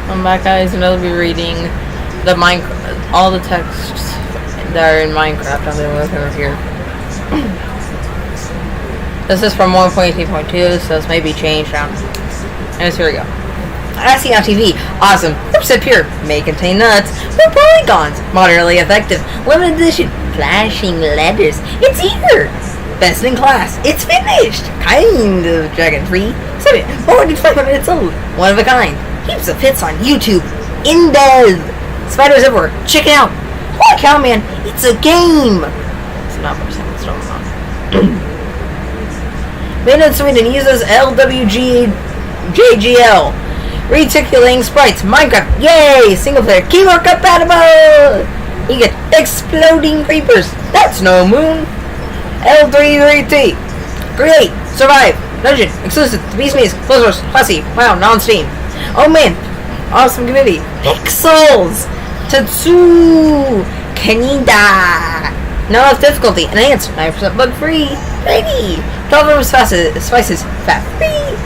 I'm back, guys, and I'll be reading all the texts that are in Minecraft. I'm going to look over here. This is from 1.18.2, so this may be changed now. And here we go. I see on TV. Awesome. Oops, pure. May contain nuts. But polygons. Moderately effective. Limited edition. Flashing letters. It's here. Best in class. It's finished. Kind of dragon free. 4,500 minutes old. One of a kind. Heaps of hits on YouTube. In depth. Spiders everywhere. Check it out. Holy cow, man. It's a game. It's not much it's going on. Made in Sweden uses LWGJGL. Reticulating sprites. Minecraft. Yay! Single player. Keyboard compatible! You get exploding creepers. That's no moon. L333. Create. Survive. Dungeon. Exclusive. Beast Maze. Close source. Classy. Wow. Non-Steam. Oh man. Awesome community. Pixels. Tatsu. Kanida. No difficulty. Enhanced. 9% bug free. Ready. 12 spices. Fat free.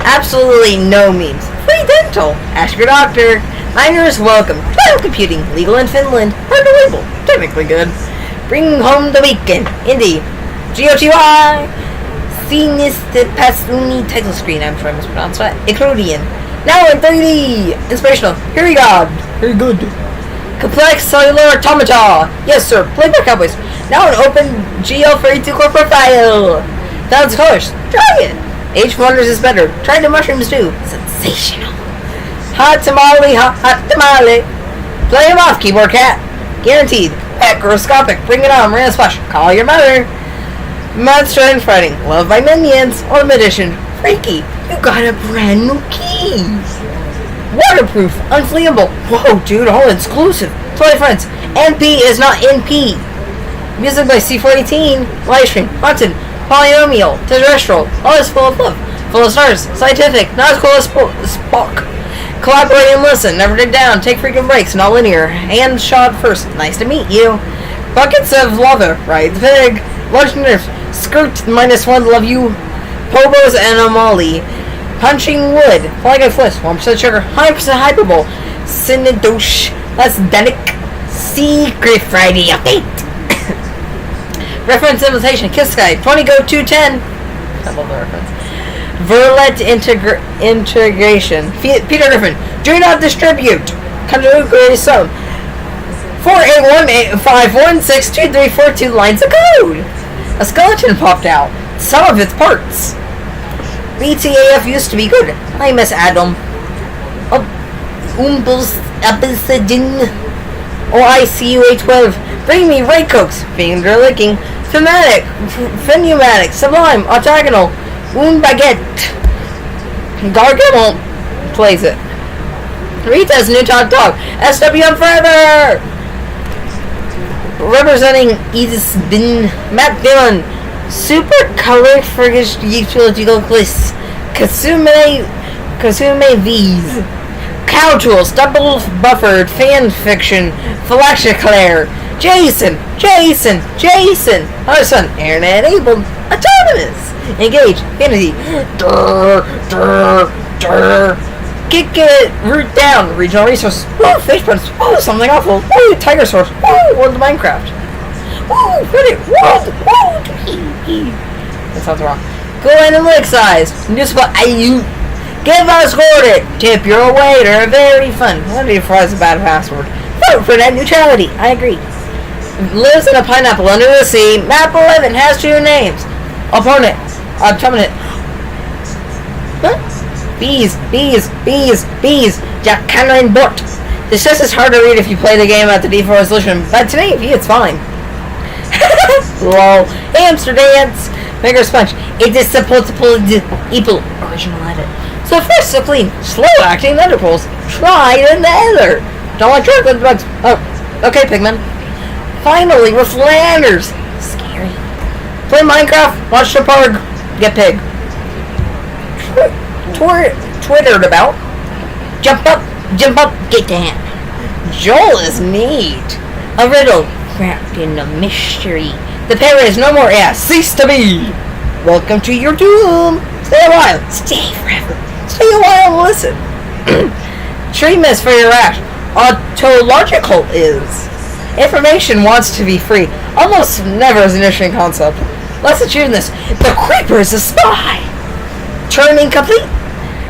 Absolutely no memes. Free dental. Ask your doctor. Miners welcome. Cloud computing. Legal in Finland. Hard to label. Technically good. Bring home the weekend. Indie. GOTY. Siniste Pasuni title screen. I'm sure I mispronounced that. Ecrodian. Now in 3D. Inspirational. Very God. Very good. Complex cellular automata. Yes, sir. Playboy Cowboys. Now an open GL32 core profile. Thousand colors. Try it. Age Wonders is better. Try the mushrooms too. Sensational. Hot tamale, hot tamale. Play him off, keyboard cat. Guaranteed. Macroscopic. Bring it on. Marina Splash. Call your mother. Monster and Fighting. Love by Minions. Ultimate Edition. Freaky. You got a brand new key. Waterproof. Unflammable. Whoa, dude. All exclusive. Play friends. NP is not NP. Music by C418. Livestream. Haunted. Polynomial, terrestrial, all is full of love, full of stars, scientific, not as cool as Spock. Collaborate and listen, never dig down, take freaking breaks, not linear. Hand shot first, nice to meet you. Buckets of lava, ride the pig. Lunch nerf, skirt -1, love you. Pobos and Amali. Punching wood, fly guy flips, 1% sugar, 100% hyperbole. Cinedosh, that's Denic. Secret Friday update. Reference invitation. Kiss Guy. 20 go 210. I love the reference. Verlet integration. Peter Griffin. Do not distribute. Conjugate zone. 48185162342 lines of code. A skeleton popped out. Some of its parts. BTAF used to be good. I miss Adam. Umbus Abyssidin. OICU812. Bring me Ray Cokes, finger licking, thematic, pneumatic, sublime, octagonal, wound baguette. Gargamel plays it. Rita's new top dog, SWM forever. Representing Edith Bin, Matt Dillon, super color frigish utility list, Kasume V's. Cow Tools, double buffered, fan fiction, Flashiclaire, Jason, our son, internet enabled, autonomous, engage, fantasy, kick it, root down, regional resources, fish puns, something awful, tiger source, world of Minecraft, Reddit, world, that sounds wrong, go analytic size, new spot, give us coordinate. Tip your waiter. Very fun. Wonder if it's a bad password. Vote for net neutrality. I agree. Lives in a pineapple under the sea. Map 11 has 2 names. Opponent. Opponent. What? Bees. Jack Canine Bot. This just is hard to read if you play the game at the default resolution, but to me, it's fine. Lol. Hamster dance. Finger sponge. It is supposed to pull the evil original edit. So first, so clean, slow-acting nether pulls. Try the nether. Don't like chocolate bugs. Oh, okay, Pigman. Finally, with landers. Scary. Play Minecraft, watch the park, get pig. Twittered about. Jump up, get down. Joel is neat. A riddle wrapped in a mystery. The parrot is no more ass. Cease to be. Welcome to your doom. Stay a while. Stay forever. Stay a while and listen. Treatments for your rash. Ontological is. Information wants to be free. Almost never is an interesting concept. Let's achieve this. The Creeper is a spy. Turning complete.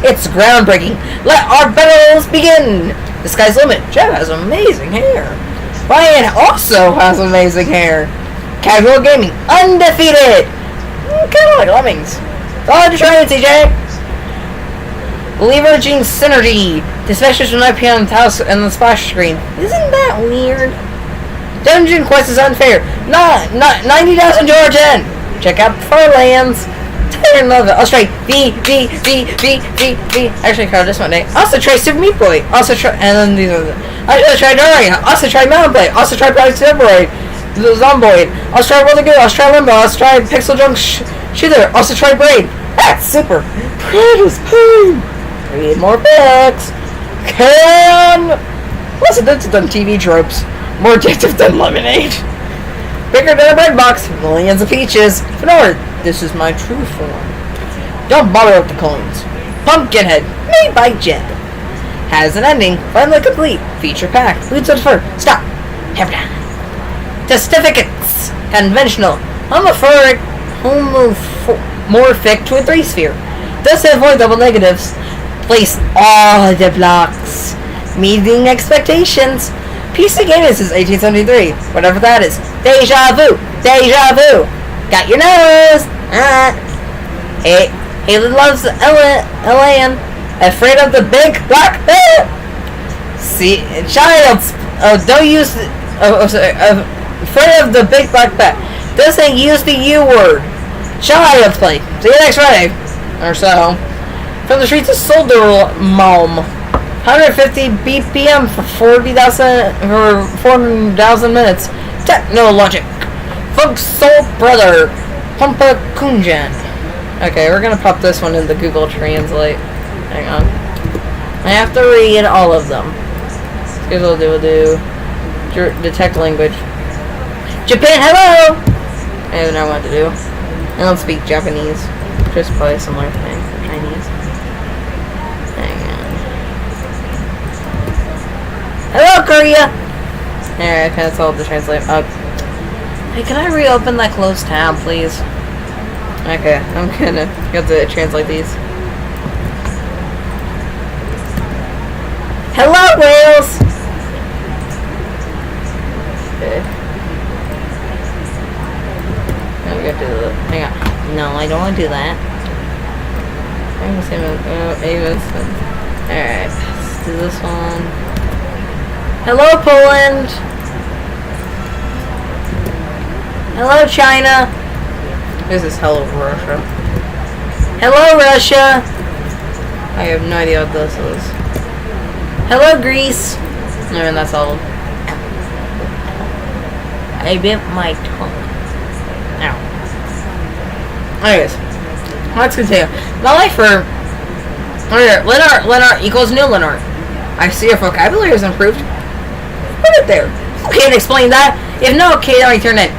It's groundbreaking. Let our battles begin. The sky's the limit. Jeff has amazing hair. Ryan also has amazing hair. Casual gaming. Undefeated. Kind of like lemmings. Dodge trying, CJ. Leveraging synergy. Dispatches from 9 p.m. house and the splash screen. Isn't that weird? Dungeon quest is unfair. Not 90,000 George N. Check out Farlands. I love it. I'll try V. Actually, I this one day. Also try Super Meat Boy. Also try, and then these are. Also try Daria. Also try Mountain Blade. Also try Project Zomboid. The Zomboid. Also try World of Good. Also try Limbo. Also try Pixel Junk Shooter. Also try Braid. That's super. Braid is pain. Read more books. Less addictive than TV tropes. More addictive than lemonade. Bigger than a bread box. Millions of peaches. Fenor, this is my true form. Don't bother with the coins. Pumpkinhead, made by Jeb. Has an ending. Finally complete. Feature pack. Boots of fur. Stop. Hammer down. Testificates. Conventional. Homomorphic to a 3-sphere. Does avoid double negatives. Place all the blocks. Meeting expectations. PC Gaming since 1873. Whatever that is. Deja vu. Deja vu. Got your nose. Haley loves Elaine. Afraid of the big black bear. See, child's. Don't use. Afraid of the big black bear. Doesn't use the U word. Child's play. See you next Friday. Or so. From the streets of Soldermalm. 150 BPM for 4,000 minutes. Technologic. Funk Soul Brother. Pumpa Kunjan. Okay, we're gonna pop this one into Google Translate. Hang on. I have to read all of them. Here's what we'll do. Detect language. Japan, hello! I don't know what to do. I don't speak Japanese. Just probably a similar thing for Chinese. Hello, Korea! Alright, okay, that's all to translate. Hey, can I reopen that closed tab, please? Okay, I'm gonna have to translate these. Hello, Wales! Okay. Now we have to do the... Hang on. No, I don't want to do that. Alright, let's do this one. Hello, Poland. Hello, China. This is hello, Russia. Hello, Russia. I have no idea what this is. Hello, Greece. And that's all. I bit my tongue. Ow. Anyways, let's continue. My life for Lenart equals new Lenart. I see your vocabulary has improved. Put it there. Can't explain that. If no, okay, let me turn it.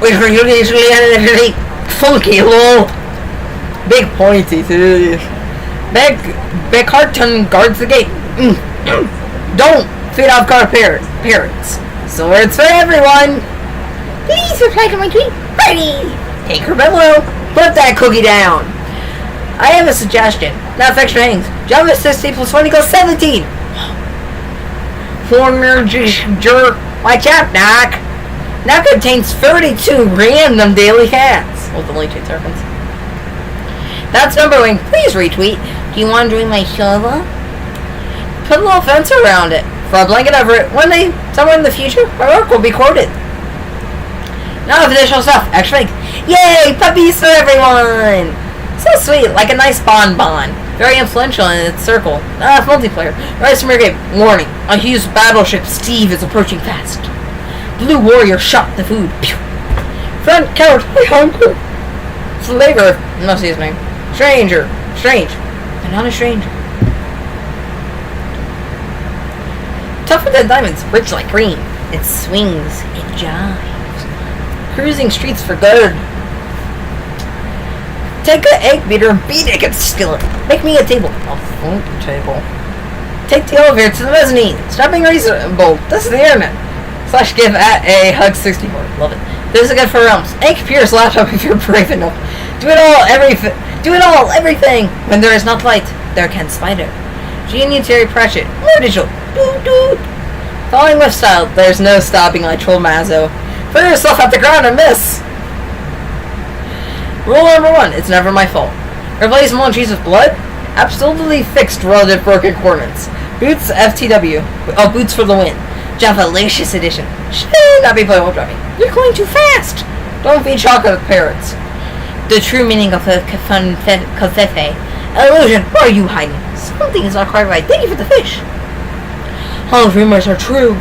Funky, lol. Big pointy too. Big carton guards the gate. Don't feed off guard parrots. Swords for everyone. Please reply to my tweet. Ready. Take her below. Put that cookie down. I have a suggestion. Now extra hangs. Java 60 plus 1 equals 17. Former jerk. Watch out, Doc. Now contains 32 random daily hats. With only 2 tokens. That's Numberwing. Please retweet. Do you want to join my server? Put a little fence around it. Throw a blanket over it. One day, somewhere in the future, my work will be quoted. Now additional stuff. Actually, yay! Puppies for everyone! So sweet, like a nice bonbon. Very influential in its circle. Multiplayer. Rise from your game. Warning. A huge battleship Steve is approaching fast. Blue warrior shot the food. Pew. Front couch. I hunger. Slaver. No, excuse me. Stranger. Strange. But not a stranger. Tougher than diamonds. Rich like green. It swings. It jives. Cruising streets for good. Take an egg beater and beat it against skillet. Make me a table. A food table. Take the elevator to the mezzanine. Stop being reasonable. This is the internet. / give at a hug 64. Love it. This is good for realms. A computer's laptop if you're brave enough. Do it all, everything. When there is not light, there can spider. Genie Terry Pratchett. More digital. Doot doot. Falling with style. There's no stopping like Troll Mazzo. Throw yourself at the ground and miss. Rule number 1. It's never my fault. Replace emojis with blood? Absolutely fixed relative broken coordinates. Boots FTW. Oh, boots for the win. Javalicious edition. Should not be playing while driving. You're going too fast. Don't feed chocolate with parrots. The true meaning of a confefe. Illusion. Where are you hiding? Something is not quite right. Thank you for the fish. All rumors are true.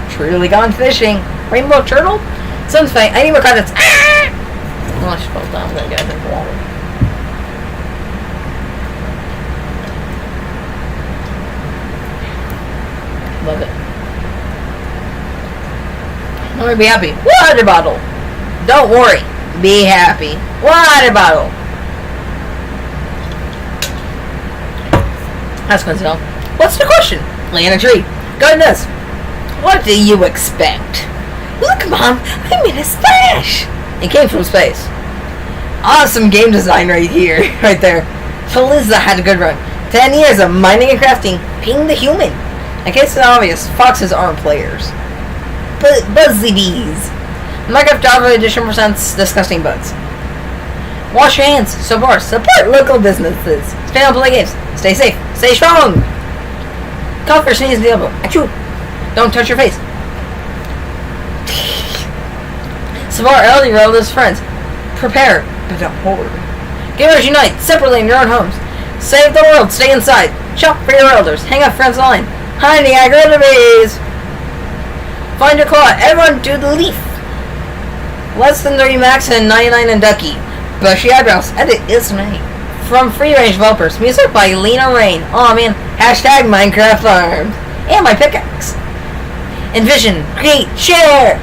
Truly gone fishing. Rainbow turtle? Sun's fight. I need more credits. Ah! Oh, I should fall down. I'm gonna get in the water. Love it. I'm gonna be happy. Water bottle. Don't worry. Be happy. Water bottle. That's coincidental. What's the question? Lay in a tree. Goodness. What do you expect? Look, Mom. I made a splash. It came from space. Awesome game design right here. Right there. Felizza had a good run. 10 years of mining and crafting. Ping the human. In case it's obvious, foxes aren't players. Buzzy bees. Minecraft Java Edition presents disgusting bugs. Wash your hands. Support local businesses. Stay on play games. Stay safe. Stay strong. Cough or sneeze in the elbow. Achoo. Don't touch your face. Support elderly relatives, friends. Prepare, but don't hoard. Gamers unite separately in your own homes. Save the world. Stay inside. Shop for your elders. Hang up friends online. Hiding aggravaties. Find your claw. Everyone do the leaf. Less than 30 max and 99 and Ducky. Bushy eyebrows. Edit is me. From Free Range Developers. Music by Lena Rain. Aw man. Hashtag Minecraft Farms. And my pickaxe. Envision. Create. Share.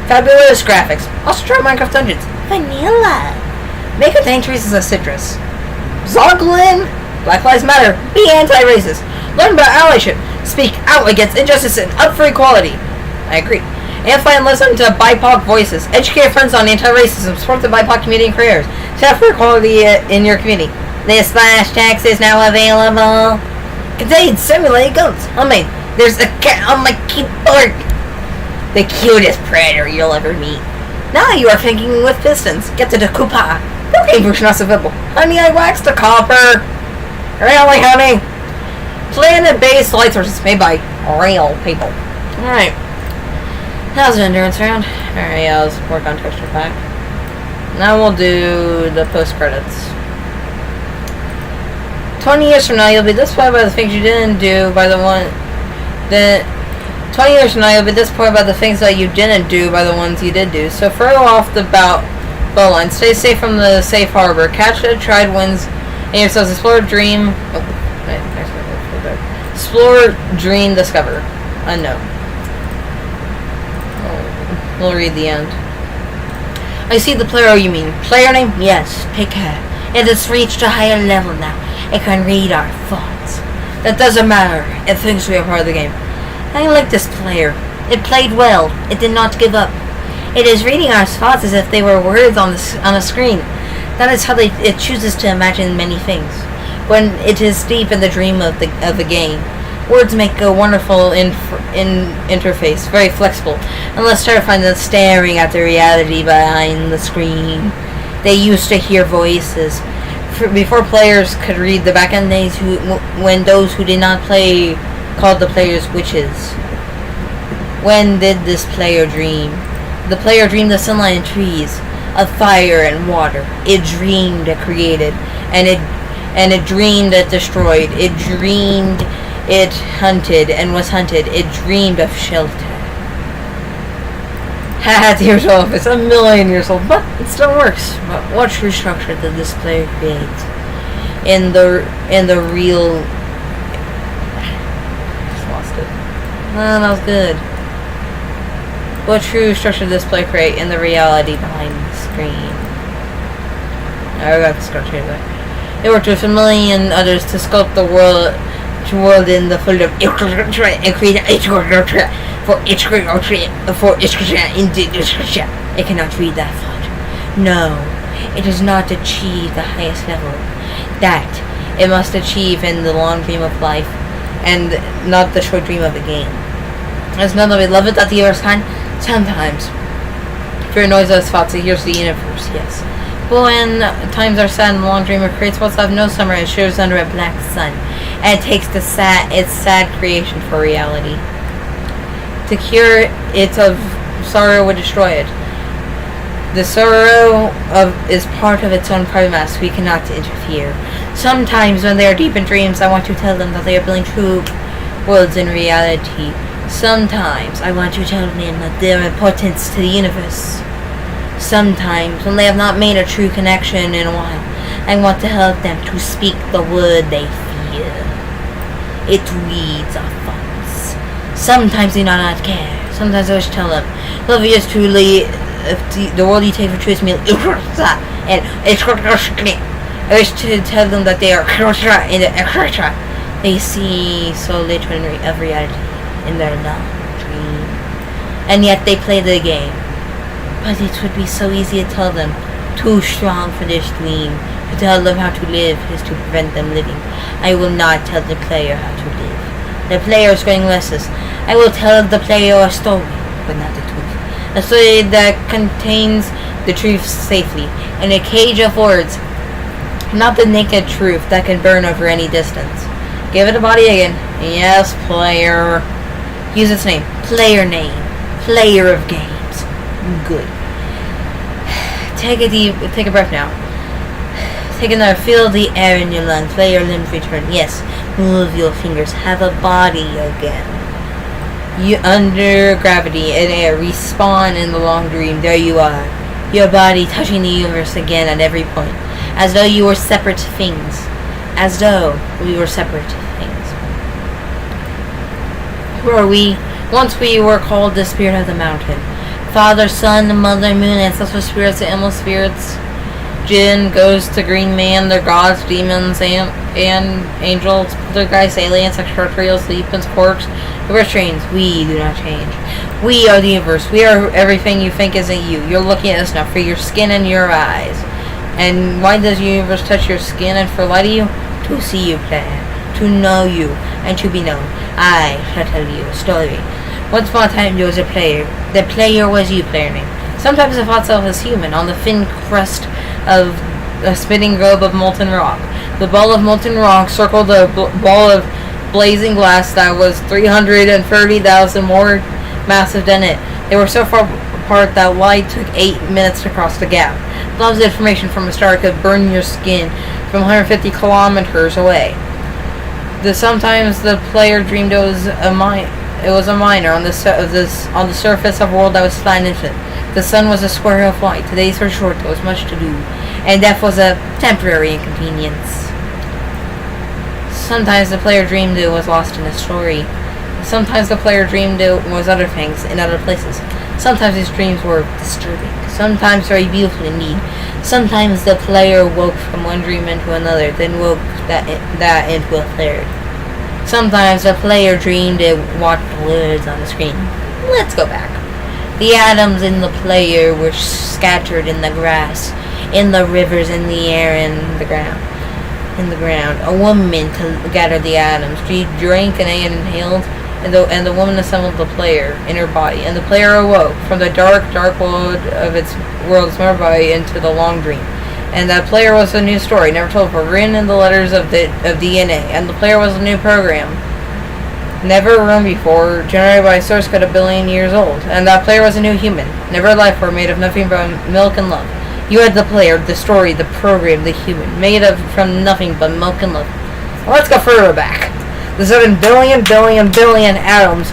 Fabulous graphics. Also try Minecraft Dungeons. Vanilla. Make a tank trees as a citrus. Zoglin. Black Lives Matter. Be anti-racist. Learn about allyship. Speak out against injustice and up for equality. I agree. Amplify and listen to BIPOC voices. Educate friends on anti-racism. Support the BIPOC community and creators. Stand for equality in your community. This splash text is now available. Contains simulated goats. I mean, there's a cat on my keyboard. The cutest predator you'll ever meet. Now you are thinking with pistons. Get to the Koopa. No game version not available. Honey, I waxed the copper. Really, honey? Planet-based light sources made by real people. Alright. That was an endurance round. Alright, yeah, let's work on texture pack. Now we'll do the post-credits. 20 years from now, you'll be disappointed by the things you didn't do by the one... 20 years from now, you'll be disappointed by the things that you didn't do by the ones you did do. So throw off the bow line. Stay safe from the safe harbor. Catch the tried wins and yourselves. Explore, dream... Explore, dream, discover. Unknown. We'll read the end. I see the player you mean. Player name? Yes, pick her. It has reached a higher level now. It can read our thoughts. That doesn't matter. It thinks we are part of the game. I like this player. It played well. It did not give up. It is reading our thoughts as if they were words on a screen. That is how it chooses to imagine many things. When it is deep in the dream of the game. Words make a wonderful interface, very flexible, and less terrifying than staring at the reality behind the screen. They used to hear voices. Before players could read the back-end days, when those who did not play called the players witches. When did this player dream? The player dreamed of sunlight and trees, of fire and water. It dreamed it created, and it dreamed it destroyed. It dreamed it hunted and was hunted. It dreamed of shelter. Haha, years old. It's a million years old, but it still works. But what true structure did this player create? In the real... Just lost it. No, that was good. What true structure did this player create in the reality behind the screen? I got the structure there. It worked with a million others to sculpt the world each world in the field of and create it cannot read that thought. No, it does not achieve the highest level. That it must achieve in the long dream of life, and not the short dream of a game. As none of beloved at the earth's hand, sometimes fear noise of thoughts, it hears the universe, yes. But when times are sad and the long dreamer creates what's of no summer and shivers under a black sun, and it takes its sad creation for reality. To cure it of sorrow would destroy it. The sorrow is part of its own private mass. We cannot interfere. Sometimes when they are deep in dreams, I want to tell them that they are building true worlds in reality. Sometimes I want to tell them that their importance to the universe. Sometimes when they have not made a true connection in a while, I want to help them to speak the word they fear. It reads our thoughts. Sometimes they do not care. Sometimes I wish to tell them, love is truly the world you take for true is me, and I wish to tell them that they are they see so little of reality in their non-dream, and yet they play the game. But it would be so easy to tell them, too strong for this dream. To tell them how to live is to prevent them living. I will not tell the player how to live. The player is going restless. I will tell the player a story, but not the truth. A story that contains the truth safely, in a cage of words, not the naked truth that can burn over any distance. Give it a body again. Yes, player. Use its name. Player name. Player of games. Good. Take a breath now. Take another. Feel the air in your lungs. Let your limbs return. Yes. Move your fingers. Have a body again. You under gravity and air respawn in the long dream. There you are. Your body touching the universe again at every point. As though you were separate things. As though we were separate things. Who are we? Once we were called the spirit of the mountain. Father, Son, Mother, Moon, ancestral spirits, animal spirits. Jinn, ghosts, the green man, their gods, demons, and angels, poltergeists, aliens, extraterrestrials, leapins, quarks. We're strange. We do not change. We are the universe. We are everything you think isn't you. You're looking at us now for your skin and your eyes. And why does the universe touch your skin and for light to you? To see you play, to know you, and to be known. I shall tell you a story. Once upon a time there was a player. The player was you, player name. Sometimes the thought self is human, on the thin crust of a spinning globe of molten rock. The ball of molten rock circled a ball of blazing glass that was 330,000 more massive than it. They were so far apart that light took 8 minutes to cross the gap. Love's information from a star could burn your skin from 150 kilometers away. Sometimes the player dreamed it was a miner on the surface of a world that was flat and infinite. The sun was a square of light. The days were short. There was much to do, and death was a temporary inconvenience. Sometimes the player dreamed it was lost in a story. Sometimes the player dreamed it was other things in other places. Sometimes his dreams were disturbing. Sometimes very beautiful indeed. Sometimes the player woke from one dream into another, then woke that into a third. Sometimes the player dreamed it watched words on the screen. Let's go back. The atoms in the player were scattered in the grass, in the rivers, in the air, in the ground. A woman gathered the atoms. She drank and inhaled, and the woman assembled the player in her body. And the player awoke from the dark world of its memory body into the long dream. And that player was a new story, never told before, written in the letters of DNA. And the player was a new program, never run before, generated by a source code 1 billion years old. And that player was a new human, never a life form, made of nothing but milk and love. You had the player, the story, the program, the human, made from nothing but milk and love. Well, let's go further back. The 7 billion atoms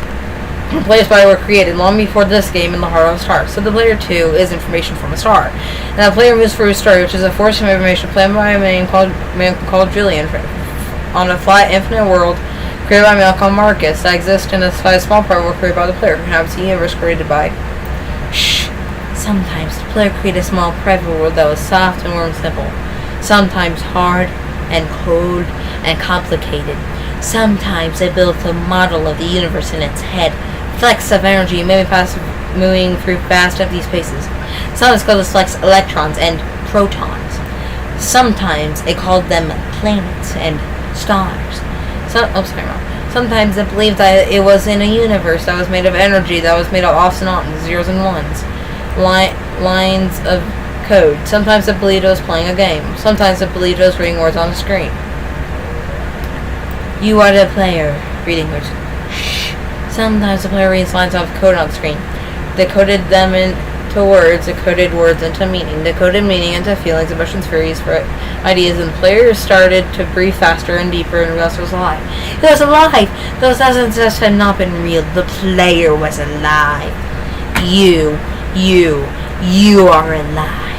placed by were created long before this game in the heart of a star. So the player 2 is information from a star. And that player moves through a story, which is a force of information planned by a man called Julian on a flat, infinite world created by a man called Marcus that exists in a small part world created by the player, who inhabits the universe created by... Sometimes the player created a small private world that was soft and warm and simple. Sometimes hard and cold and complicated. Sometimes it builds a model of the universe in its head, flecks of energy moving through vast empty spaces. Sometimes called flecks electrons and protons. Sometimes it called them planets and stars. Sometimes it believed that it was in a universe that was made of energy, that was made of offs and ons, zeros and ones, lines of code. Sometimes it believed it was playing a game. Sometimes it believed it was reading words on a screen. You are the player, reading words. Shh. Sometimes the player reads lines of code on the screen. Decoded them into words, decoded words into meaning, decoded meaning into feelings, emotions, theories, for ideas, and the player started to breathe faster and deeper and realized it was alive. It was alive! Those essences had not been real. The player was alive. You are alive.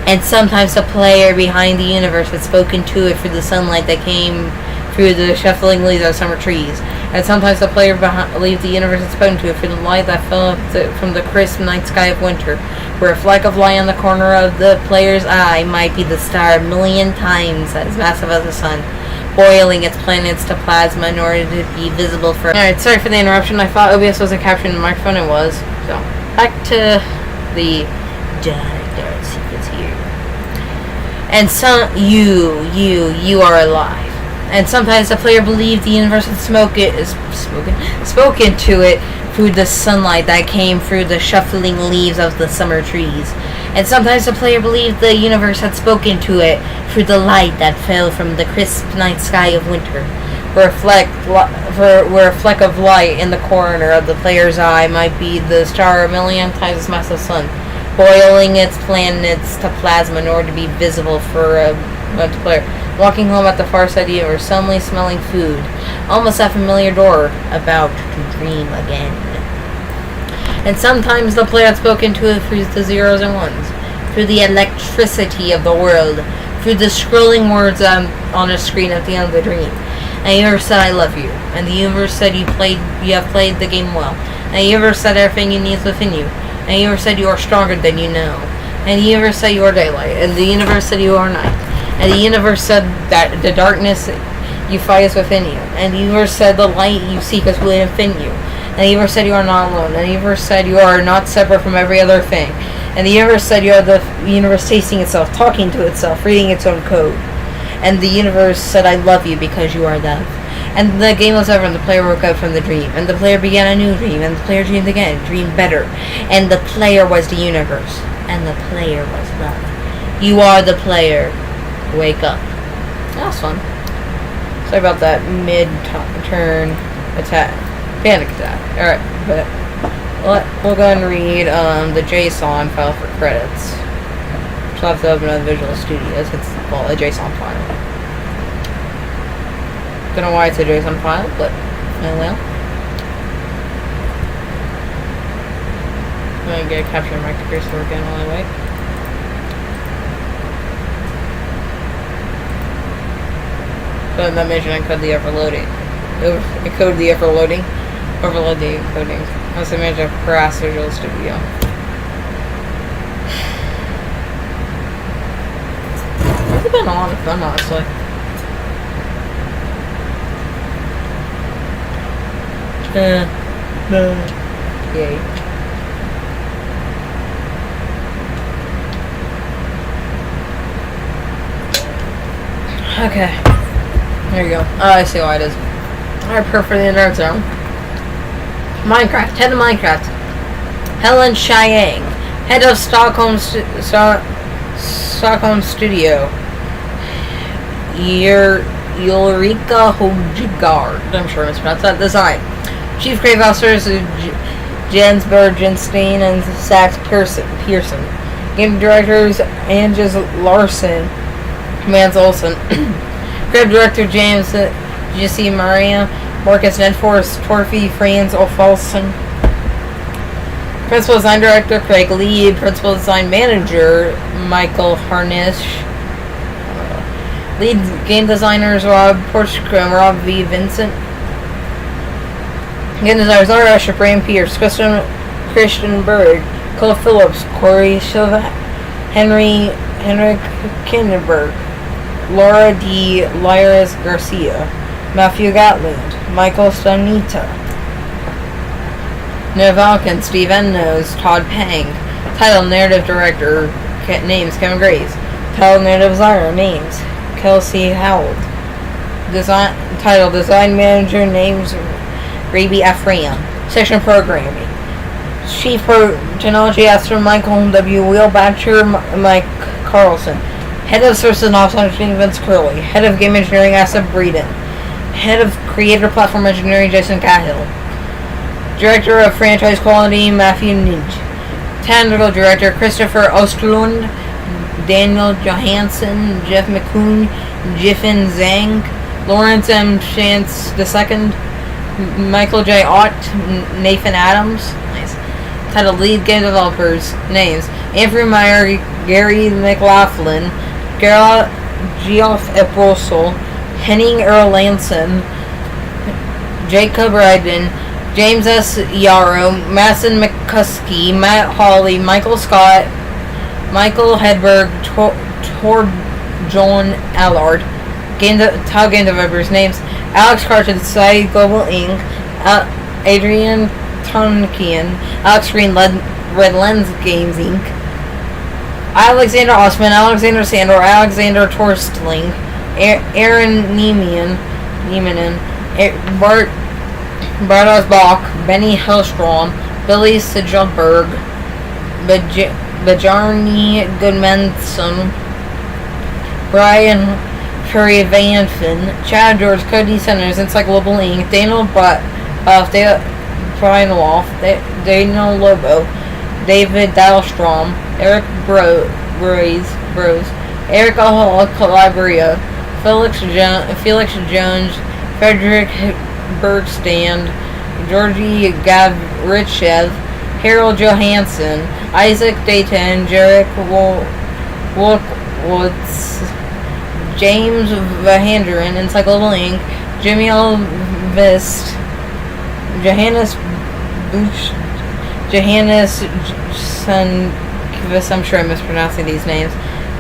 And sometimes the player behind the universe had spoken to it through the sunlight that came through the shuffling leaves of summer trees. And sometimes the player believed the universe had spoken to it through the light that fell from the crisp night sky of winter, where a fleck of light on the corner of the player's eye might be the star a million times as massive as the sun, boiling its planets to plasma in order to be visible for... Alright, sorry for the interruption. I thought OBS wasn't capturing the microphone. It was. So, back to the dark secrets here. And you are alive. And sometimes the player believed the universe had spoken to it through the sunlight that came through the shuffling leaves of the summer trees. And sometimes the player believed the universe had spoken to it through the light that fell from the crisp night sky of winter, where a fleck of light in the corner of the player's eye might be the star a million times as massive as the sun, boiling its planets to plasma in order to be visible for a multiplayer. Walking home at the far side of the universe, suddenly smelling food, almost that familiar door, about to dream again. And sometimes the player had spoken to it through the zeros and ones, through the electricity of the world, through the scrolling words on a screen at the end of the dream. And the universe said, "I love you." And the universe said, "You have played the game well." And the universe said, "Everything you need is within you." And the universe said, "You are stronger than you know." And the universe said, "You are daylight." And the universe said, "You are night." And the universe said that the darkness you fight is within you. And the universe said the light you seek is within you. And the universe said you are not alone. And the universe said you are not separate from every other thing. And the universe said you are the universe tasting itself, talking to itself, reading its own code. And the universe said, "I love you because you are love." And the game was over and the player woke up from the dream. And the player began a new dream. And the player dreamed again, dreamed better. And the player was the universe. And the player was love. You are the player. Wake up. That was fun. Sorry about that mid-turn attack. Panic attack. Alright, but we'll go and read the JSON file for credits. So I'll have to open up Visual Studios. It's a JSON file. Don't know why it's a JSON file, but oh well. I'm gonna get capture my cursor again while I wait. But that mission I code the overloading. I code the overloading. Overload the encoding. I was image of Crass Visual Studio. It's been a lot of fun, honestly. Yay. Okay. There you go. Oh, I see why it is. I prefer the nerd zone. Minecraft. Head of Minecraft. Helen Chiang. Head of Stockholm Studio. Ulrika Hojgaard. I'm sure I mispronounced that. Design. Chief Creative Officers Jens Bergenstein and Sax Pearson. Game Directors Angus Larson. Mans Olsen. Creative Director James Jesse Maria, Marcus Nedforce, Torfi Franz Olfalson. Principal Design Director Craig Lee, Principal Design Manager Michael Harnish. Lead Game Designers Rob Porchcombe, Rob V. Vincent. Game Designers Art Usher, Brian Pierce, Christian Berg, Cole Phillips, Corey Silva, Henrik Kinderberg, Laura D. Lyris Garcia, Matthew Gatland, Michael Stonita, Valken, Steve Ennos, Todd Pang. Title Narrative Director names Kevin Graves. Title Narrative Designer names Kelsey Howard. Title Design Manager names Raby Ephraim. Section Programming. Chief Technology Officer Michael W. Wheelbatcher, Mike Carlson. Head of Services and Ops Engineering Vince Curley. Head of Game Engineering Asa Breeden. Head of Creator Platform Engineering Jason Cahill. Director of Franchise Quality Matthew Ninch. Technical Director Christopher Ostlund, Daniel Johansson, Jeff McCoon, Jiffin Zhang, Lawrence M. Chance II, Michael J. Ott, Nathan Adams. Nice. Title Lead Game Developers names Andrew Meyer, Gary McLaughlin, Geoff Ebrosel, Henning Erlandson, Jacob Ryden, James S. Yarrow, Masson McCuskey, Matt Hawley, Michael Scott, Michael Hedberg, John Allard. Top game developers names Alex Carter, Society Global Inc., Adrian Tonkian, Alex Green, Red Lens Games Inc., Alexander Osman, Alexander Sandor, Alexander Torstling, Aaron Niemanen, Bartos Bach, Benny Hellstrom, Billy Sijumberg, Bajarni Goodmanson, Brian Curry Van Finn, Chad George, Cody Centers, Inside Global Inc., Daniel Brian Wolf, Daniel Lobo, David Dahlstrom, Eric Bros, Eric Hall, Calabria, Felix Jones, Frederick Bergstand, Georgi Gavrichev, Harold Johansson, Isaac Dayton, Jarek Wolkowitz, James Vahanderen, Inside Global Inc., Jimmy Alvist, Johannes Buch, Johannes Sunquist, I'm sure I'm mispronouncing these names,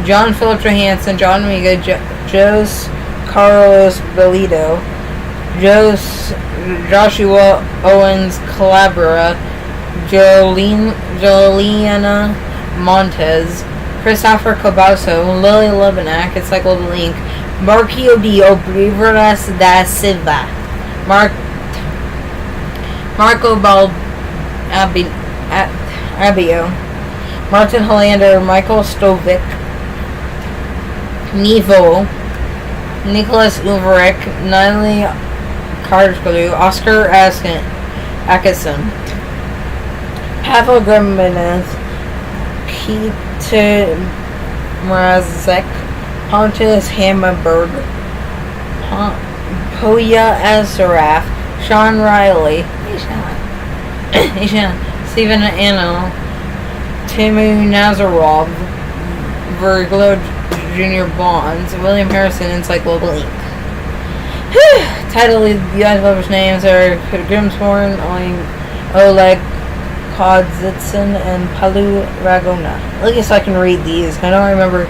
John Philip Johansson, John Amiga, Jos Carlos Belito, Joshua Owens Calabria, Joliana Montez, Christopher Cabasso, Lily Lebanak, Inside Global Inc., Marquio D. Obriveras da Silva, Marco Abio, Martin Hollander, Michael Stovic, Nevo, Nicholas Ulrich, Natalie Cardscrew, Oscar Atkinson, Pavel Grimenez, Peter Mrazek, Pontus Hammerberg, Poya Azaraf, Sean Riley, Stephen Anno, Timu Nazarov, Virgil Jr. Bonds, William Harrison, Inside Global Inc. Title lead UI developers' names are Grimsborn, Oleg Kodzitsin, and Palu Ragona. At least I can read these. I don't remember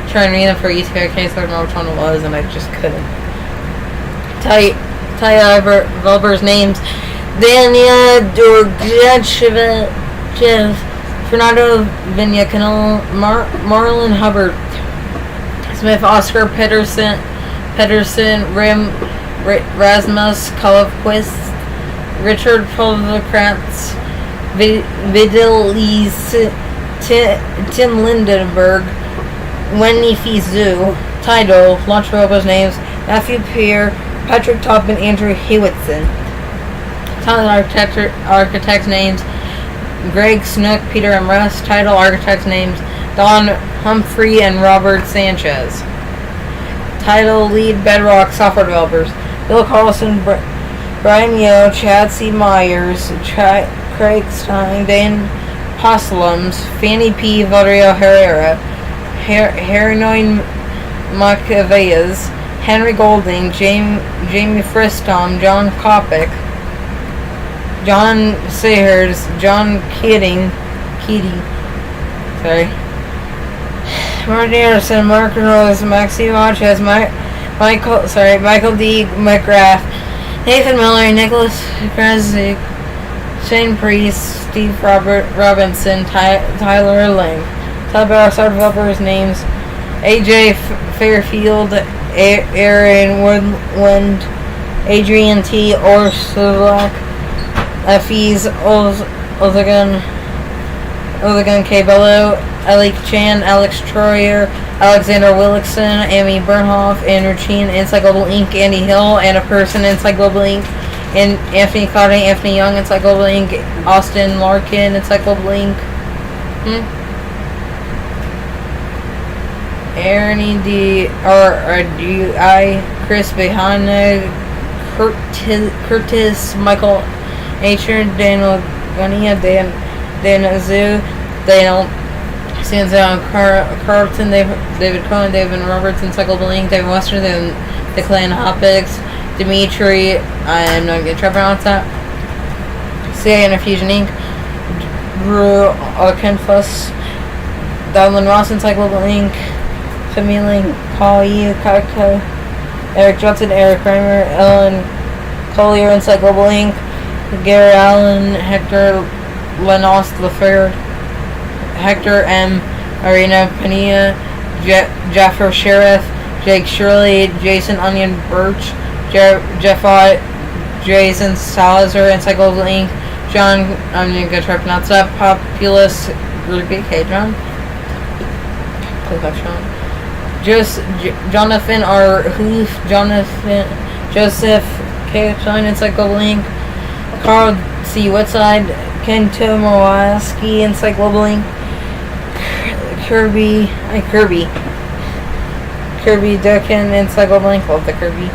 trying to read them for ETK case. I don't know which one it was, and I just couldn't. Title developers' names: Dania Dorgachev, Fernando Vinyacanal, Marlon Hubbard, Smith, Oscar Pedersen, Rasmus Kolofquist, Richard Polverkrantz, Vidalis, Tim Lindenberg, Wendy Fizu. Title, launch developers' names: Matthew Peer, Patrick Top, and Andrew Hewittson. Title architects' names: Greg Snook, Peter M. Russ. Title architects' names: Don Humphrey and Robert Sanchez. Title lead Bedrock software developers: Bill Carlson, Brian Yo, Chad C. Myers, Craig Stein, Dan Poslums, Fanny P. Valerio Herrera, Herinoin Macaveas, Henry Golding, Jamie Fristom, John Kopic, John Sayers, John Keating, Martin Anderson, Mark Rose, Maxime Sanchez, Michael D. McGrath, Nathan Miller, Nicholas Krasik, Shane Priest, Steve Robinson, Tyler Lang. Top our developers names: AJ Fairfield, Aaron Woodland, Adrian T. Orsulak, Fies Ozagan K. Bello, Ellie Chan, Alex Troyer, Alexander Willickson, Amy Bernhoff, Andrew Cheen, Inside Global Inc., Andy Hill, Anna Person, Inside Global Inc., and Anthony Carter, Anthony Young, Inside Global Inc., Austin Larkin, Inside Global Inc., Ernie D. R.D.I., Chris Behana, Curtis, Michael H. Daniel Gunia, Dan Azu, Daniel Sanzon, Carlton, David Cohen, David Roberts, Inside Global Inc., David Western, the Clan Hopics, Dimitri, I'm not going to try to pronounce that, CIA Interfusion Inc., Drew Kenfuss, Donald Ross, Inside Global Inc., Familing, Paul E. Kako, Eric Johnson, Eric Kramer, Ellen Collier, Inside Global Inc., Gary Allen, Hector Lenos III, Hector M. Arena Pania, Jaffer Sheriff, Jake Shirley, Jason Onion Birch, Jeff Ott, Jason Salazar, Inside Global Inc., John, I'm going to try to pronounce that, Populous Ruby K. John, Jonathan R. Hoof, Joseph K. Stein, Inside Global Inc., Carl C. Woodside, Ken Tomowaski, Inside Global Inc., Kirby Dukin, Inside Global Inc., love the Kirby,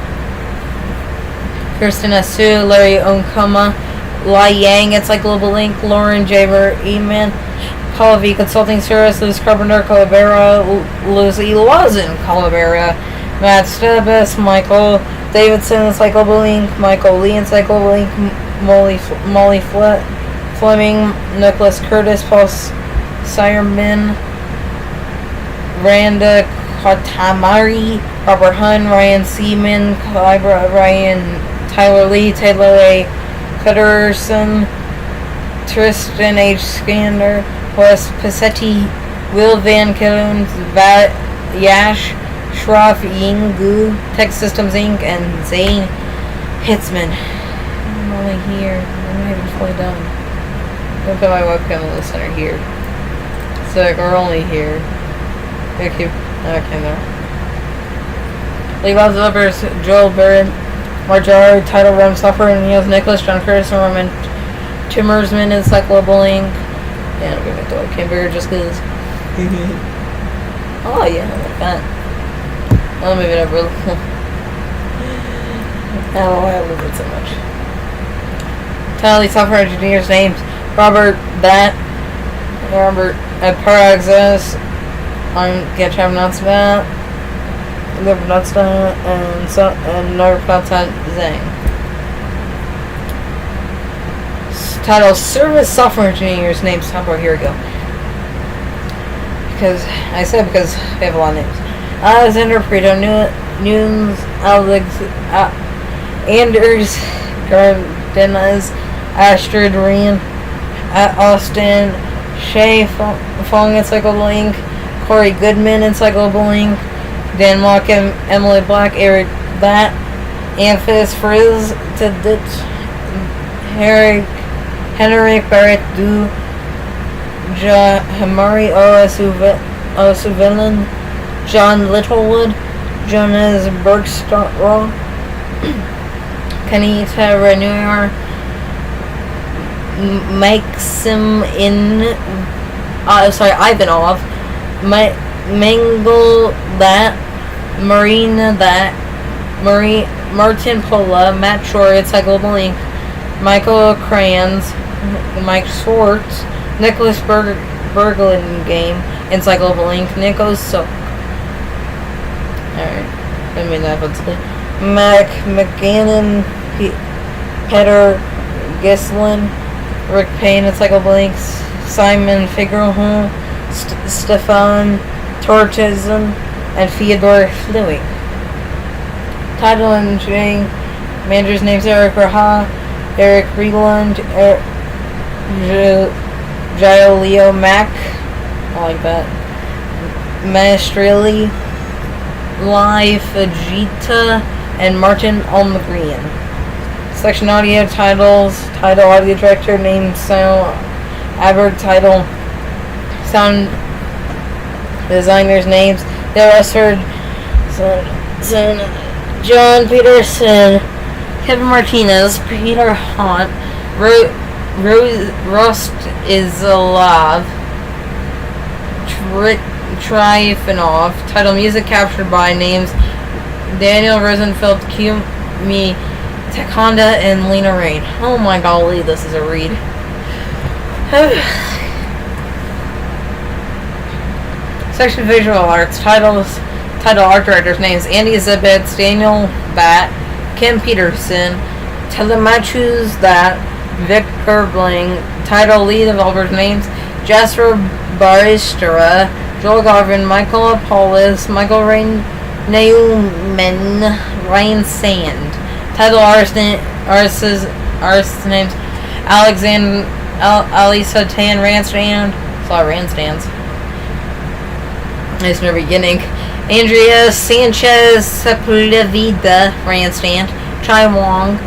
Kirsten Asu, Larry Onkama, Lai Yang, Inside Global Inc., Lauren Jaber, Eman, Paul V. Consulting Service, Liz Carpenter, Calavera, Liz E. Lawson, Calavera, Matt Stubbs, Michael Davidson, Inside Global Inc., Michael Lee, Inside Global Inc., Molly Fleming, Nicholas Curtis, Paul Sireman, Randa Katamari, Robert Hunn, Ryan Seaman, Ryan Tyler Lee, Taylor A. Cutterson, Tristan H. Skander, Wes Passetti, Will Van Killen, Yash, Shroff Yingu, Tech Systems Inc., and Zane Hitzman. I'm only here. I'm not even fully done. Look at my webcam in the center here. So we're only here. Okay, there. League of Developers, Joel Barrett, Marjar, Title Rem Software, and Niels Nicholas, John Curtis, and Roman Timmersman, Inside Global Inc. Yeah, I'm gonna make the webcam bigger just because. Oh, yeah, I like that. Oh, maybe not really. Oh, I love it so much. Tally Software Engineers names: Robert Paraxis, I'm gonna try to pronounce that. Never pronounced that, and never pronounced that Zhang. Title: Service Software Engineers names. Software. Here we go. Because we have a lot of names. Alexander Prieto, Nunes, Anders Gardenas, Astrid Reen, Austin, Shay Fong, Inside Global Inc., Corey Goodman, Inside Global Inc., Dan Malcolm, Emily Black, Eric Bat, Amphis Frizz, Tedit, Henrik Barrett, Du, Hamari Osuvillain, John Littlewood, Jonas Bergstraw, Kanita Renier, Maxim Ivanov, Mangle that, Marina that, Martin Pola, Matt Shore, Inside Global Inc., Michael Crayons, Mike Schwartz, Nicholas Berglin Game, Inside Global Inc., Nico Sook. Alright, I mean that obviously. Mac McGannon, Peter Gislin, Rick Payne, Inside Global Inc., Simon Figueroa, Stefan Torchesen, and Fyodor Fluey. Title and Jing. Manager's name's Eric Raha, Eric Reeland, Jaileo Mack. I like that. Maestrelli, Lai Fujita, and Martin Almgren. Section audio titles. Title audio director name Sound Aber. Title sound designers names Dale Russford, John Peterson, Kevin Martinez, Peter Hunt, Rust Izalov, Trifonov. Title music captured by names Daniel Rosenfeld, Kumi Takonda, and Lena Rain. Oh my golly, this is a read. Section visual arts. Title art directors names Andy Zibitz, Daniel Bat, Kim Peterson, Telemachus That, Victor Bling. Title lead developers names Jasper Baristera, Joel Garvin, Michael Paulus, Michael Neumann, Ryan Sand. Title artists names Alisa Tan Randstand. It's a lot of Randstands. Nice in the beginning. Andrea Sanchez Sepulveda Randstand. Chai Wong,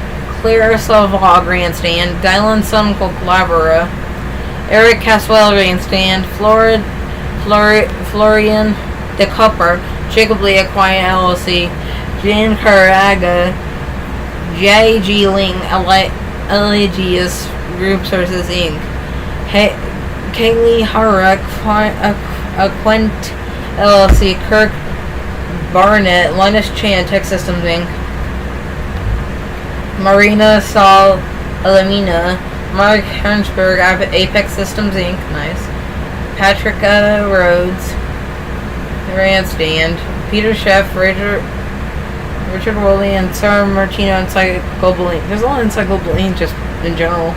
Claire Savog Randstand. Dylan Sunkel Labora, Eric Caswell Randstand. Florian De Copper, Jacob Lee Quiet LLC, Jan Caraga, J.G. Ling, Elegius Group Sources Inc., Kaylee Haruk, Aquent LLC, Kirk Barnett, Linus Chan, Tech Systems Inc., Marina Sol Alamina, Mark Hernsberg, Apex Systems Inc., nice, Patricia Rhodes, Randstand, Peter Sheff, Richard Woolley, and Sarah Martino inside Global Inc. There's a lot inside Global Inc. just in general.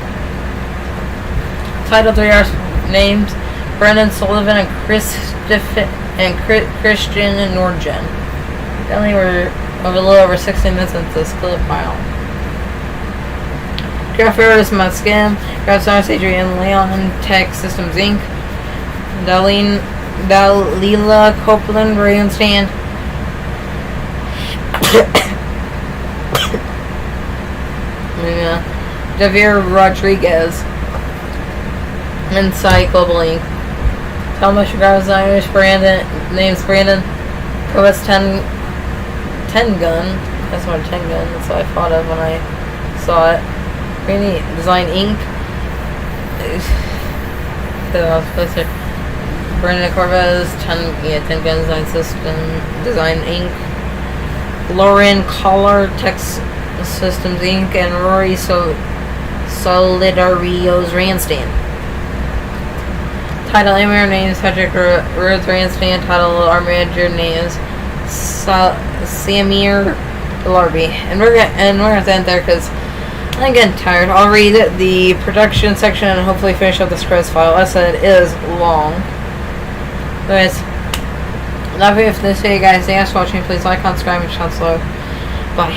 Title 3 are names Brendan Sullivan and Christian Nordgen. Only were a little over 16 minutes into this clip file. Graph Arrows Muskim, Graph Science Adrian Leon, Tech Systems Inc., Dalila Copeland Randstand, Javier Rodriguez, Insight Global Inc. Thomas Chicago's Irish Brandon, name's Brandon Covet's 10 gun. That's what a 10 gun, that's what I thought of when I saw it. Really Design Inc. Brandon Corvez, 10 gun design system, Design Inc. Lauren Collar, Tech Systems Inc. and Rory Solidarios Randstand. Title Email names Patrick Rhodes Randstand. Title our manager names Samir Larby. And we're gonna end there because I'm getting tired. I'll read the production section and hopefully finish up the scripts file. As I said, it is long. Anyways, love you for this video, guys. Thanks for watching. Please like, comment, subscribe, and shout slow. Bye.